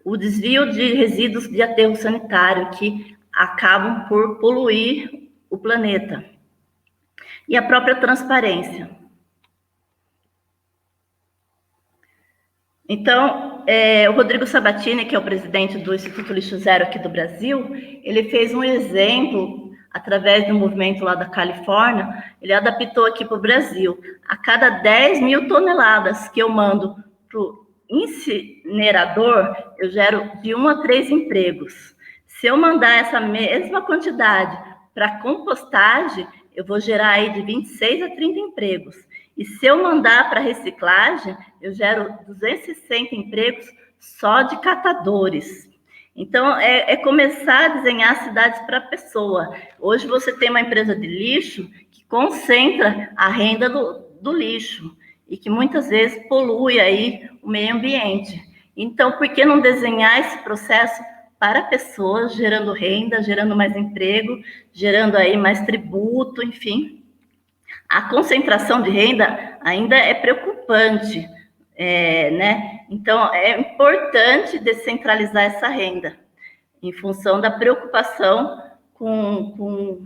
o desvio de resíduos de aterro sanitário, que acabam por poluir o planeta, e a própria transparência. Então, o Rodrigo Sabatini, que é o presidente do Instituto Lixo Zero aqui do Brasil, ele fez um exemplo, através do movimento lá da Califórnia, ele adaptou aqui para o Brasil. A cada 10 mil toneladas que eu mando para o incinerador, eu gero de 1 a 3 empregos. Se eu mandar essa mesma quantidade para compostagem, eu vou gerar aí de 26 a 30 empregos. E se eu mandar para reciclagem, eu gero 260 empregos só de catadores. Então, é começar a desenhar cidades para a pessoa. Hoje você tem uma empresa de lixo que concentra a renda do lixo e que muitas vezes polui aí o meio ambiente. Então, por que não desenhar esse processo para pessoas, gerando renda, gerando mais emprego, gerando aí mais tributo, enfim. A concentração de renda ainda é preocupante, né? Então, é importante descentralizar essa renda, em função da preocupação com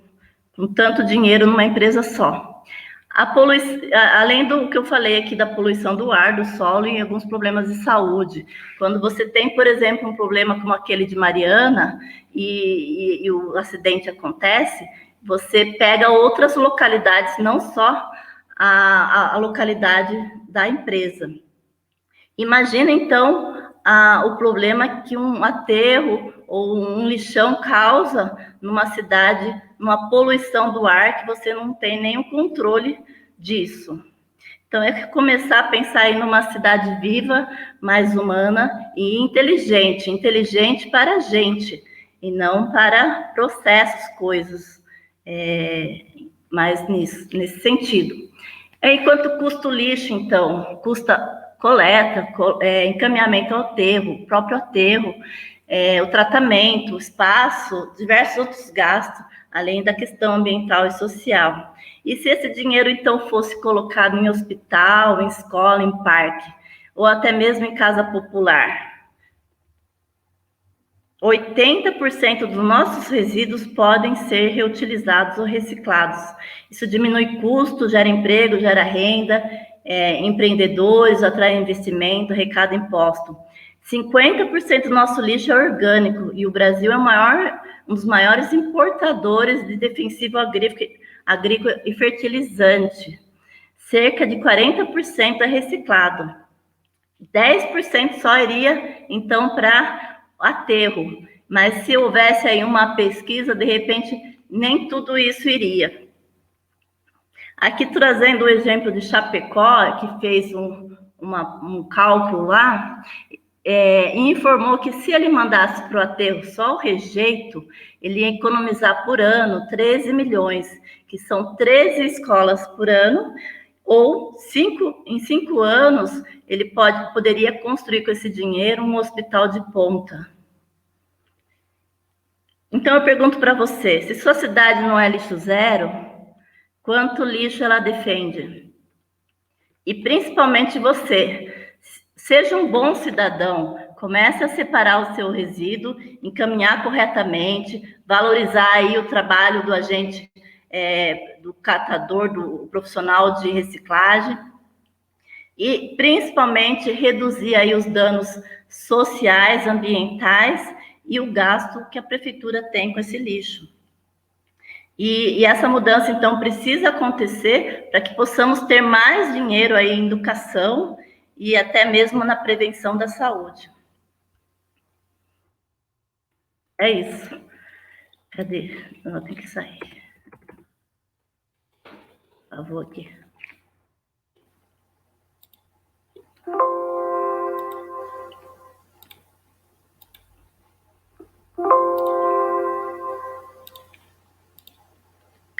tanto dinheiro numa empresa só. Além do que eu falei aqui da poluição do ar, do solo e alguns problemas de saúde. Quando você tem, por exemplo, um problema como aquele de Mariana e o acidente acontece, você pega outras localidades, não só a localidade da empresa. Imagina, então, o problema que um aterro ou um lixão causa numa cidade, numa poluição do ar, que você não tem nenhum controle disso. Então, é começar a pensar em uma cidade viva, mais humana e inteligente. Inteligente para a gente, e não para processos, coisas, mas nesse sentido. Enquanto custa o lixo, então, coleta, encaminhamento ao aterro, próprio aterro, o tratamento, o espaço, diversos outros gastos, além da questão ambiental e social. E se esse dinheiro, então, fosse colocado em hospital, em escola, em parque, ou até mesmo em casa popular? 80% dos nossos resíduos podem ser reutilizados ou reciclados. Isso diminui custo, gera emprego, gera renda, empreendedores, atrai investimento, arrecada imposto. 50% do nosso lixo é orgânico e o Brasil é um dos maiores importadores de defensivo agrícola e fertilizante. Cerca de 40% é reciclado. 10% só iria, então, para aterro, mas se houvesse aí uma pesquisa, de repente, nem tudo isso iria. Aqui trazendo o exemplo de Chapecó, que fez um cálculo lá, e informou que se ele mandasse para o aterro só o rejeito, ele ia economizar por ano 13 milhões, que são 13 escolas por ano, ou em 5 anos, ele poderia construir com esse dinheiro um hospital de ponta. Então, eu pergunto para você, se sua cidade não é lixo zero, quanto lixo ela defende? E principalmente você, seja um bom cidadão, comece a separar o seu resíduo, encaminhar corretamente, valorizar aí o trabalho do agente, do catador, do profissional de reciclagem, e principalmente reduzir aí os danos sociais, ambientais e o gasto que a prefeitura tem com esse lixo. E essa mudança, então, precisa acontecer para que possamos ter mais dinheiro aí em educação e até mesmo na prevenção da saúde. É isso. Cadê? Eu tenho que sair. Por favor, aqui.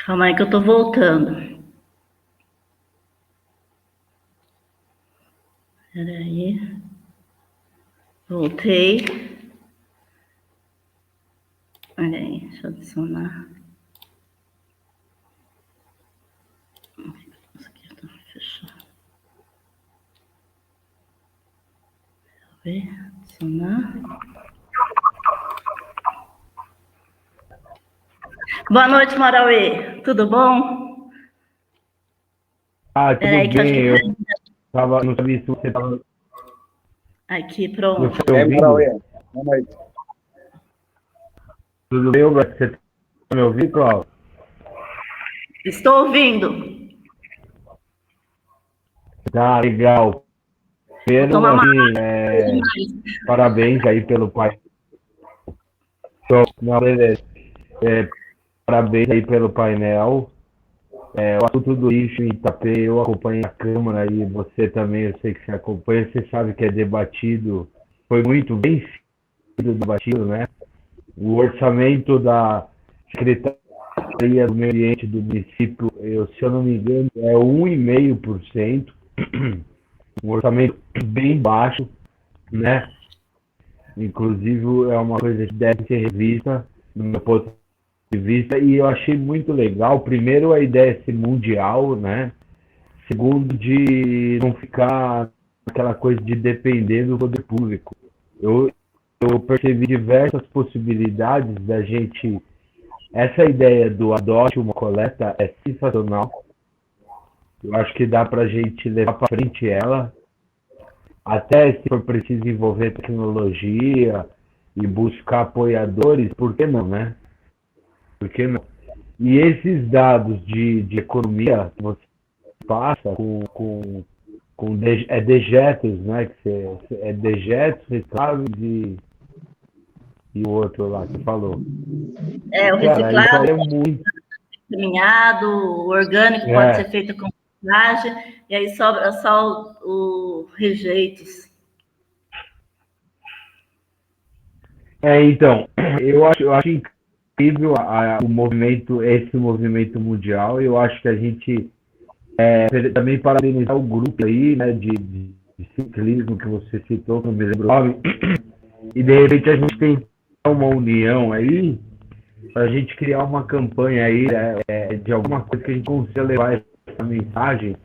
Calma aí que eu tô voltando. Peraí. Voltei. Olha aí, deixa eu adicionar. Isso aqui tá fechado. Deixa eu ver, adicionar. Boa noite, Marauê. Tudo bom? Tudo bem. Eu não sabia se você estava... Aqui, pronto. Marauê. Boa noite. Tudo bem, você está me ouvindo, Cláudio? Estou ouvindo. Tá, legal. Primeiro, parabéns aí pelo pai. Não, beleza. Parabéns aí pelo painel. O assunto do lixo em Itapê, eu acompanho a Câmara e você também, eu sei que você acompanha, você sabe que é debatido, foi muito bem sido debatido, né? O orçamento da Secretaria do Meio Ambiente do município, se eu não me engano, é 1,5%, um orçamento bem baixo, né? Inclusive, é uma coisa que deve ser revista, no meu ponto de vista, e eu achei muito legal, primeiro, a ideia de ser mundial, né? Segundo, de não ficar aquela coisa de depender do poder público. Eu percebi diversas possibilidades da gente... Essa ideia do adote uma coleta é sensacional. Eu acho que dá para a gente levar para frente ela, até se for preciso envolver tecnologia e buscar apoiadores, por que não, né? Por que não? E esses dados de economia que você passa com dejetos, né? Dejetos, recicláveis e o outro lá que falou. O reciclado, é muito caminhado, o orgânico pode ser feito com reciclagem, e aí sobra só os rejeitos. Então, eu acho incrível esse movimento mundial. Eu acho que a gente também parabenizar o grupo aí, né, de de ciclismo que você citou, que eu me lembro o nome, e de repente a gente tem uma união aí, para a gente criar uma campanha aí de alguma coisa que a gente consiga levar essa mensagem,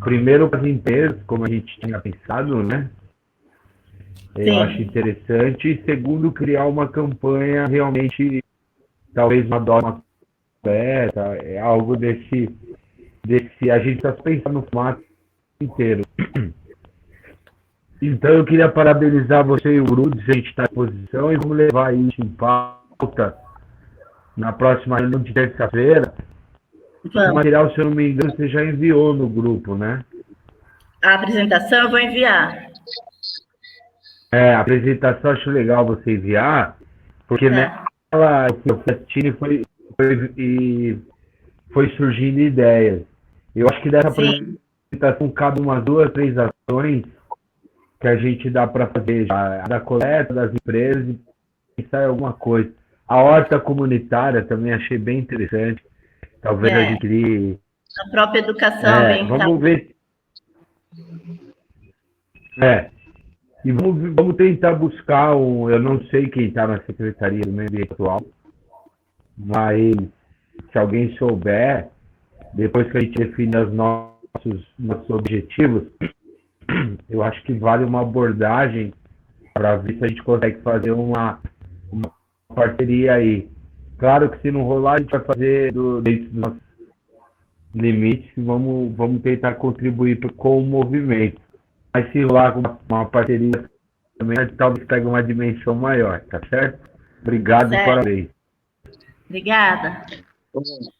primeiro para as empresas, como a gente tinha pensado, né? Eu acho interessante. E segundo, criar uma campanha realmente, talvez uma dose aberta, algo desse. A gente está pensando no formato inteiro. Então eu queria parabenizar você e o Brudes, a gente está à disposição e vamos levar isso em pauta na próxima reunião de terça-feira. Esse material, se eu não me engano, você já enviou no grupo, né? A apresentação eu vou enviar. A apresentação acho legal você enviar, porque nela o Fiatini foi surgindo ideias. Eu acho que dessa apresentação cabe umas 2, 3 ações que a gente dá para fazer já, da coleta das empresas e pensar em alguma coisa. A horta comunitária também achei bem interessante. Talvez a gente crie... A própria educação ambiental. Vamos ver. E vamos tentar buscar eu não sei quem está na Secretaria do Meio Ambiente atual, mas se alguém souber, depois que a gente define os nossos objetivos, eu acho que vale uma abordagem para ver se a gente consegue fazer uma parceria aí. Claro que se não rolar, a gente vai fazer dentro dos nossos limites, vamos tentar contribuir com o movimento. Mas se rolar com uma parceria também, talvez pegue uma dimensão maior, tá certo? Obrigado e parabéns. Obrigada.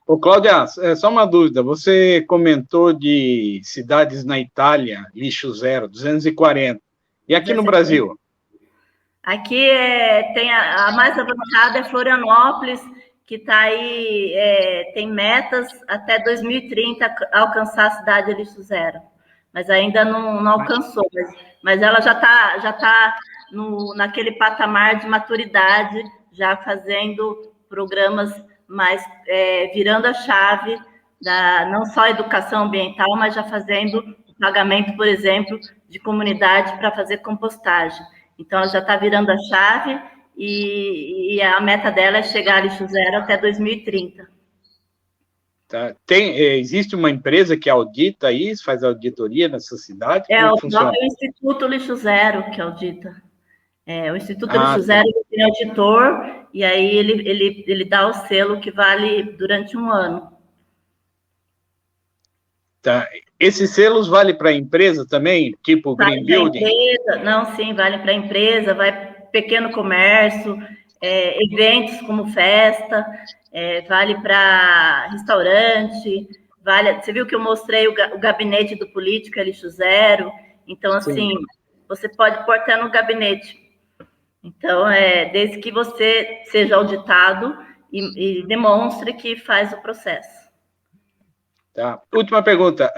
Ô, Cláudia, só uma dúvida. Você comentou de cidades na Itália, lixo zero, 240. E aqui no Brasil? Aqui tem a mais avançada é Florianópolis, que está aí, tem metas até 2030 alcançar a cidade de lixo zero. Mas ainda não alcançou. Mas ela já tá naquele patamar de maturidade, já fazendo programas mais virando a chave não só a educação ambiental, mas já fazendo o pagamento, por exemplo, de comunidade para fazer compostagem. Então, ela já está virando a chave e a meta dela é chegar a lixo zero até 2030. Tá. Existe uma empresa que audita isso, faz auditoria nessa cidade? O próprio Instituto Lixo Zero que audita. O Instituto Lixo Zero tem auditor, e aí ele dá o selo que vale durante um ano. Tá. Esses selos valem para a empresa também, tipo Green Building? Vale para a empresa, vai pequeno comércio, eventos como festa, vale para restaurante, você viu que eu mostrei o gabinete do político, é lixo zero, então, assim, você pode pôr até no gabinete. Então, desde que você seja auditado e demonstre que faz o processo. Tá. Última pergunta.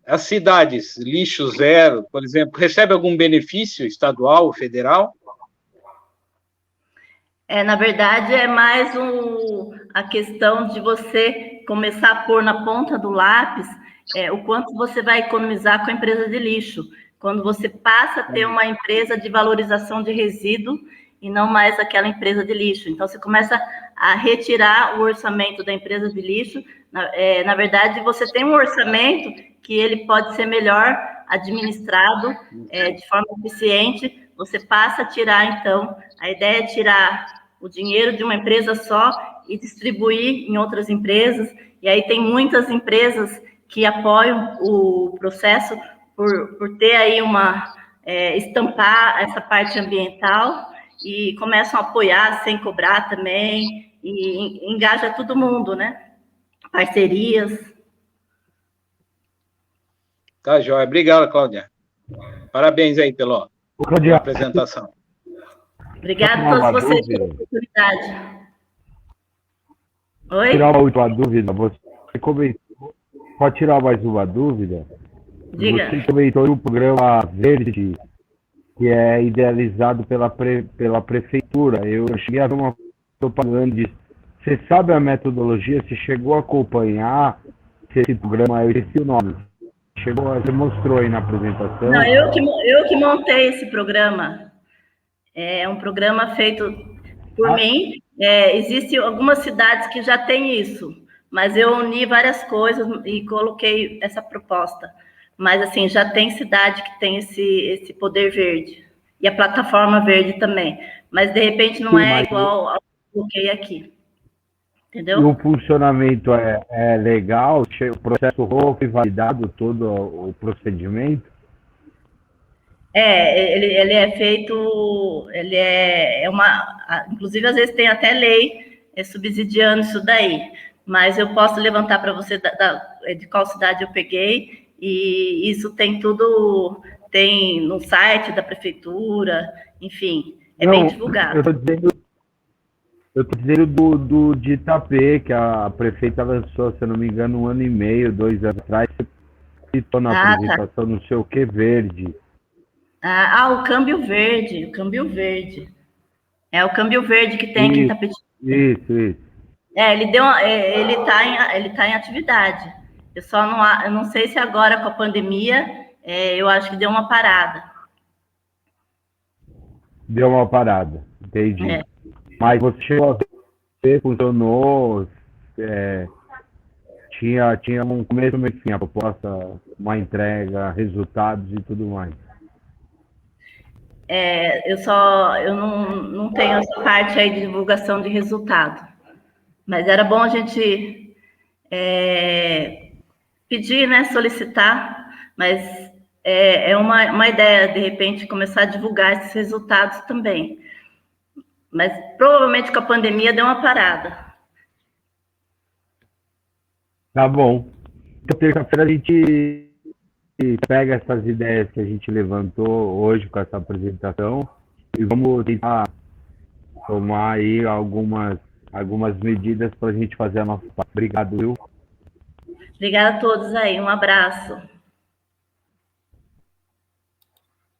As cidades lixo zero, por exemplo, recebe algum benefício estadual ou federal? Na verdade, é mais a questão de você começar a pôr na ponta do lápis o quanto você vai economizar com a empresa de lixo. Quando você passa a ter uma empresa de valorização de resíduo e não mais aquela empresa de lixo. Então, você começa a retirar o orçamento da empresa de lixo. Na verdade, você tem um orçamento que ele pode ser melhor administrado de forma eficiente. Você passa a tirar, então, a ideia é tirar o dinheiro de uma empresa só e distribuir em outras empresas. E aí tem muitas empresas que apoiam o processo por ter aí estampar essa parte ambiental e começam a apoiar sem cobrar também e engaja todo mundo, né? Parcerias. Tá, joia. Obrigado, Cláudia. Parabéns aí pela apresentação. Obrigada a todos vocês pela oportunidade. Oi? Tirar uma última dúvida. Você comentou, pode tirar mais uma dúvida? Diga. Você comentou no programa Verde, que é idealizado pela prefeitura. Eu cheguei a ver uma propaganda disso. Você sabe a metodologia? Você chegou a acompanhar esse programa? Eu esqueci o nome. Você mostrou aí na apresentação. Não, eu que montei esse programa. É um programa feito por mim. Existem algumas cidades que já têm isso, mas eu uni várias coisas e coloquei essa proposta. Mas, assim, já tem cidade que tem esse poder verde. E a plataforma verde também. Mas, de repente, não é igual ao que eu coloquei aqui. Entendeu? E o funcionamento é legal? O processo foi validado, todo o procedimento? Ele é feito, inclusive às vezes tem até lei subsidiando isso daí, mas eu posso levantar para você de qual cidade eu peguei, e isso tem tudo, tem no site da prefeitura, enfim, bem divulgado. Eu estou dizendo de Itapê, que a prefeita lançou, se eu não me engano, 1 ano e meio, 2 anos atrás, você citou na apresentação, não sei o que, verde. O câmbio verde, o câmbio verde. É o câmbio verde que tem aqui em Itapetininga. Isso. Ele tá em atividade. Eu não sei se agora com a pandemia, eu acho que deu uma parada. Deu uma parada, entendi. Mas você chegou a ver, funcionou, tinha um começo, meio fim, a proposta, uma entrega, resultados e tudo mais. Eu não tenho essa parte aí de divulgação de resultado. Mas era bom a gente pedir, né, solicitar, mas é uma ideia, de repente, começar a divulgar esses resultados também. Mas provavelmente com a pandemia deu uma parada. Tá bom. Então, terça-feira a gente pega essas ideias que a gente levantou hoje com essa apresentação e vamos tentar tomar aí algumas medidas para a gente fazer a nossa parte. Obrigado, viu? Obrigada a todos aí. Um abraço.